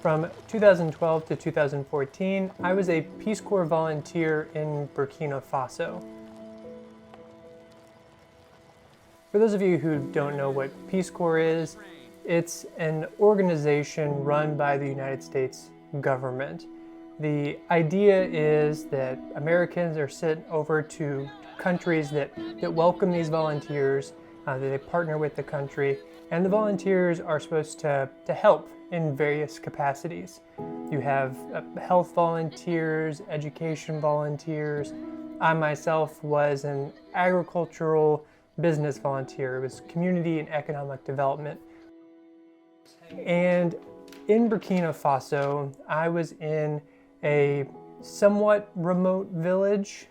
From 2012 to 2014, I was a Peace Corps volunteer in Burkina Faso. For those of you who don't know what Peace Corps is, it's an organization run by the United States government. The idea is that Americans are sent over to countries that welcome these volunteers, that they partner with the country, and the volunteers are supposed to help in various capacities. You have health volunteers, education volunteers. I myself was an agricultural business volunteer. It was community and economic development. And in Burkina Faso, I was in a somewhat remote village,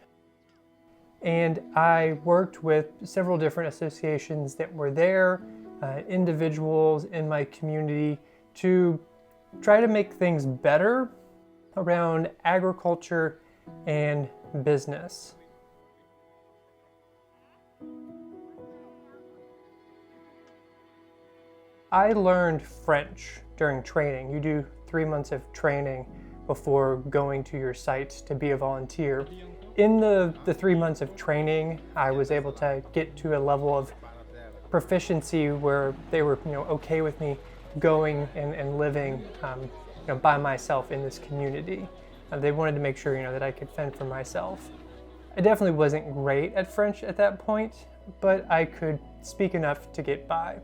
and I worked with several different associations that were there, individuals in my community, to try to make things better around agriculture and business. I learned French during training. You do 3 months of training before going to your site to be a volunteer. In the 3 months of training, I was able to get to a level of proficiency where they were okay with me going and living by myself in this community. They wanted to make sure that I could fend for myself. I definitely wasn't great at French at that point, but I could speak enough to get by.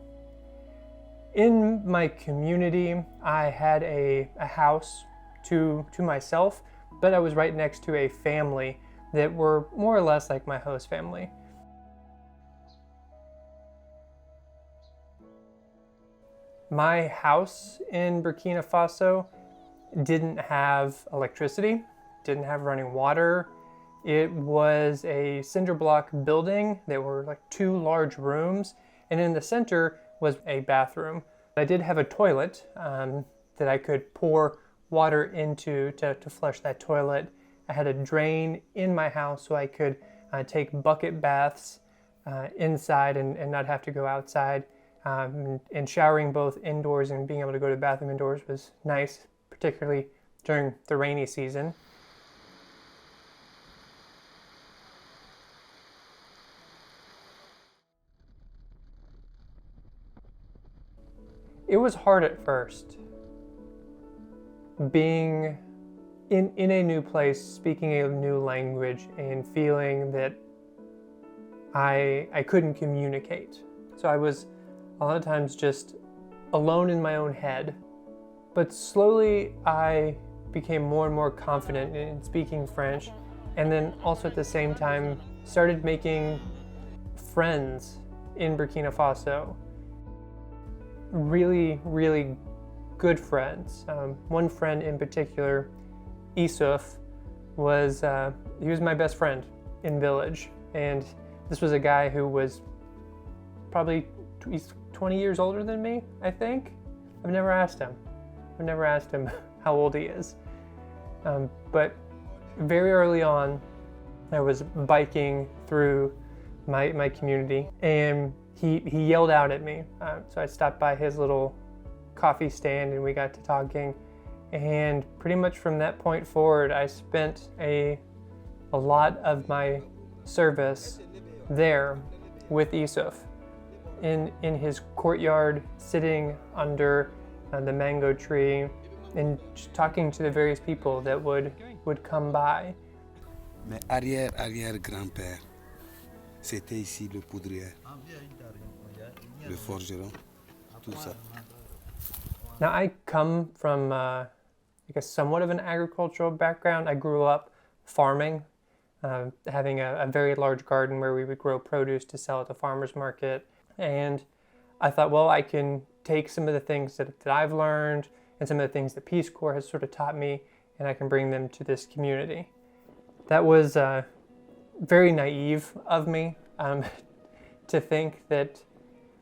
In my community, I had a house to myself, but I was right next to a family that were more or less like my host family. My house in Burkina Faso didn't have electricity, didn't have running water. It was a cinder block building. There were like 2 large rooms, and in the center was a bathroom. I did have a toilet that I could pour water into to flush that toilet. I had a drain in my house so I could take bucket baths inside and not have to go outside. And showering both indoors and being able to go to the bathroom indoors was nice, particularly during the rainy season. It was hard at first. Being in a new place, speaking a new language, and feeling that I couldn't communicate. So I was a lot of times just alone in my own head. But slowly I became more and more confident in speaking French, and then also at the same time started making friends in Burkina Faso. Really, really good friends. One friend in particular, Issouf, he was my best friend in village, and this was a guy who was probably he's 20 years older than me, I think. I've never asked him how old he is. But very early on, I was biking through my community, and he yelled out at me. So I stopped by his little coffee stand and we got to talking. And pretty much from that point forward, I spent a lot of my service there with Issouf in his courtyard, sitting under the mango tree and just talking to the various people that would come by. Mes arrière-grand-père, c'était ici le poudrier, le forgeron, tout ça. Now I come from I guess somewhat of an agricultural background. I grew up farming, having a very large garden where we would grow produce to sell at the farmer's market. And I thought, well, I can take some of the things that I've learned and some of the things that Peace Corps has sort of taught me, and I can bring them to this community. That was very naive of me to think that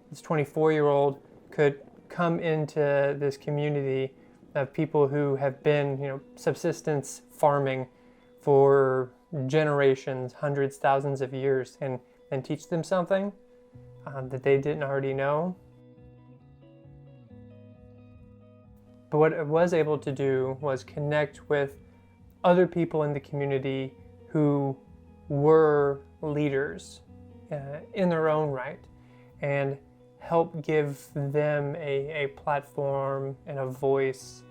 this 24-year-old could come into this community of people who have been, subsistence farming for generations, hundreds, thousands of years, and teach them something that they didn't already know. But what I was able to do was connect with other people in the community who were leaders in their own right, and help give them a platform and a voice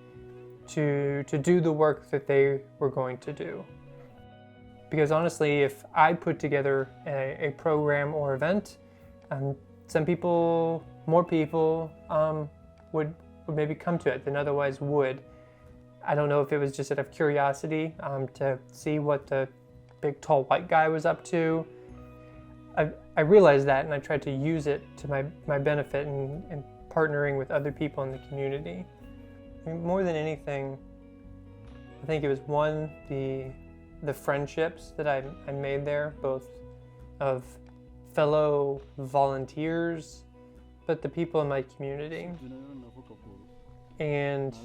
to do the work that they were going to do. Because honestly, if I put together a program or event, some people, more people, would maybe come to it than otherwise would. I don't know if it was just out of curiosity to see what the big tall white guy was up to. I realized that, and I tried to use it to my benefit in partnering with other people in the community. I mean, more than anything, I think it was one, the friendships that I made there, both of fellow volunteers, but the people in my community. And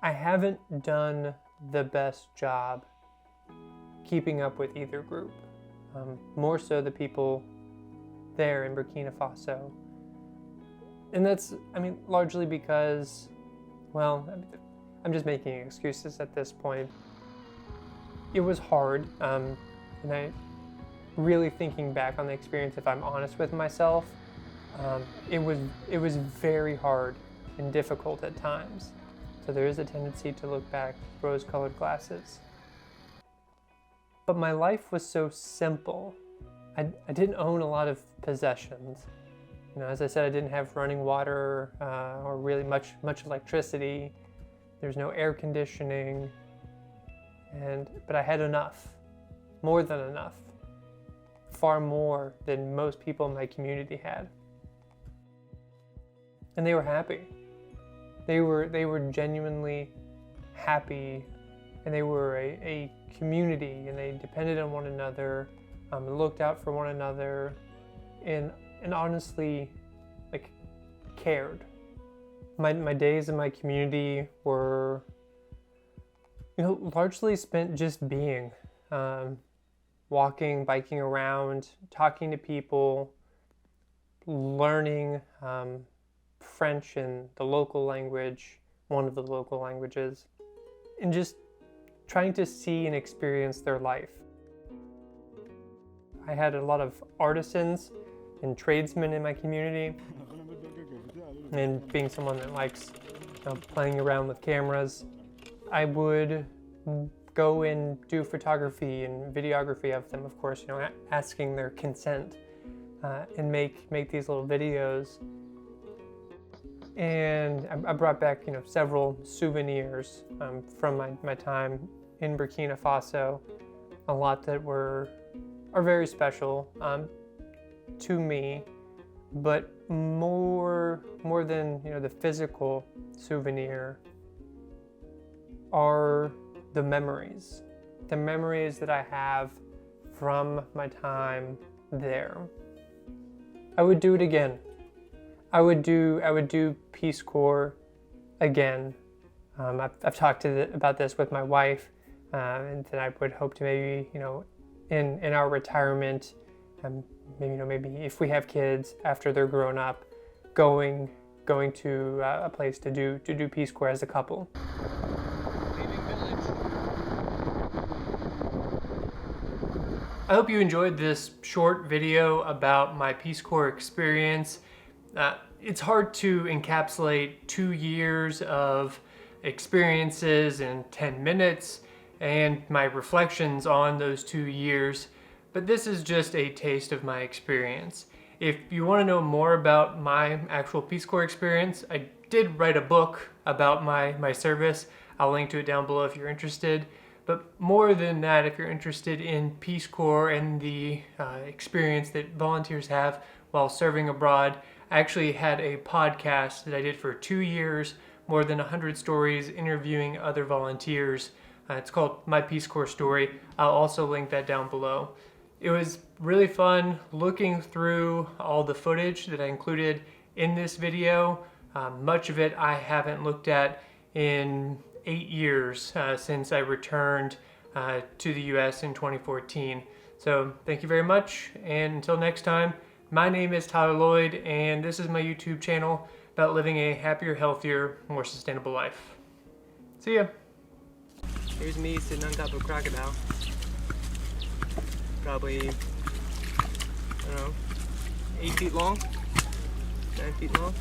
I haven't done the best job keeping up with either group. More so the people there in Burkina Faso. And that's, I mean, largely because, well, I'm just making excuses at this point. It was hard, and I really thinking back on the experience, if I'm honest with myself, it was very hard and difficult at times. So there is a tendency to look back with rose-colored glasses. But my life was so simple. I didn't own a lot of possessions. You know, as I said, I didn't have running water or really much electricity. There's no air conditioning, but I had enough, more than enough, far more than most people in my community had. And they were happy. They were genuinely happy, and they were a community, and they depended on one another, looked out for one another, and honestly, like, cared. My days in my community were, you know, largely spent just being, walking, biking around, talking to people, learning French and the local language, one of the local languages, and just trying to see and experience their life. I had a lot of artisans and tradesmen in my community, and being someone that likes, you know, playing around with cameras, I would go and do photography and videography of them, of course, you know, asking their consent, and make these little videos. And I brought back, you know, several souvenirs from my time in Burkina Faso, a lot that are very special to me, but more than, you know, the physical souvenir are the memories that I have from my time there. I would do it again. I would do Peace Corps again. I've talked about this with my wife, and then I would hope to maybe, you know, in our retirement, maybe if we have kids after they're grown up, going to a place to do Peace Corps as a couple. I hope you enjoyed this short video about my Peace Corps experience. It's hard to encapsulate 2 years of experiences in 10 minutes and my reflections on those 2 years, but this is just a taste of my experience. If you want to know more about my actual Peace Corps experience, I did write a book about my service. I'll link to it down below if you're interested. But more than that, if you're interested in Peace Corps and the experience that volunteers have while serving abroad, I actually had a podcast that I did for 2 years, more than 100 stories, interviewing other volunteers. It's called My Peace Corps Story. I'll also link that down below. It was really fun looking through all the footage that I included in this video. Much of it I haven't looked at in 8 years since I returned to the US in 2014. So thank you very much, and until next time, my name is Tyler Lloyd, and this is my YouTube channel. about living a happier, healthier, more sustainable life. See ya. Here's me sitting on top of a crocodile. Probably, I don't know, 8 feet long, 9 feet long.